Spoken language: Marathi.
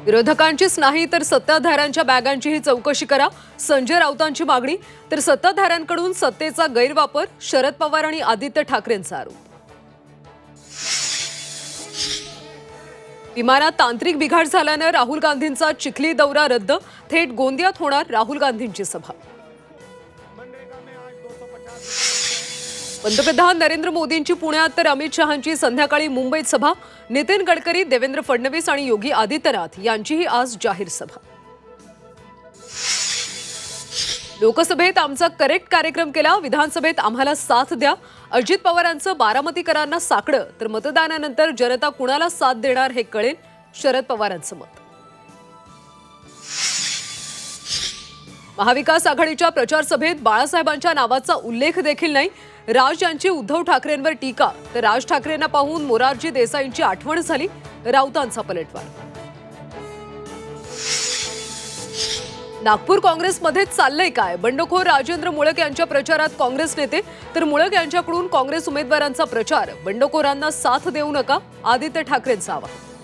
विरोधकांचीच नाही तर सत्ताधाऱ्यांच्या बॅगांचीही चौकशी करा, संजय राऊतांची मागणी। तर सत्ताधाऱ्यांकडून सत्तेचा गैरवापर, शरद पवार आणि आदित्य ठाकरेंचा आरोप। विमानात तांत्रिक बिघाड झाल्याने राहुल गांधींचा चिखली दौरा रद्द, थेट गोंदियात होणार राहुल गांधींची सभा। पंतप्रधान नरेंद्र मोदींची पुण्यात तर अमित शहांची संध्याकाळी मुंबईत सभा। नितीन गडकरी, देवेंद्र फडणवीस आणि योगी आदित्यनाथ यांचीही आज जाहीर सभा। लोकसभेत आमचा करेक्ट कार्यक्रम केला, विधानसभेत आम्हाला साथ द्या। अजित पवारांचं बारामतीकरांना साकडं, तर मतदानानंतर जनता कुणाला साथ देणार हे कळेल, शरद पवारांचं मत। महाविकास आघाडीच्या प्रचार सभेत बाळासाहेबांच्या नावाचा उल्लेख देखील नाही। राज यांची उद्धव ठाकरेंवर टीका, तर राज ठाकरेंना पाहून मोरारजी देसाईंची आठवण झाली, राऊतांचा पलटवार। नागपूर काँग्रेसमध्ये चाललंय काय? बंडखोर राजेंद्र मुळक यांच्या प्रचारात काँग्रेस नेते, तर मुळक यांच्याकडून काँग्रेस उमेदवारांचा प्रचार। बंडखोरांना साथ देऊ नका, आदित्य ठाकरेंचं आवाहन।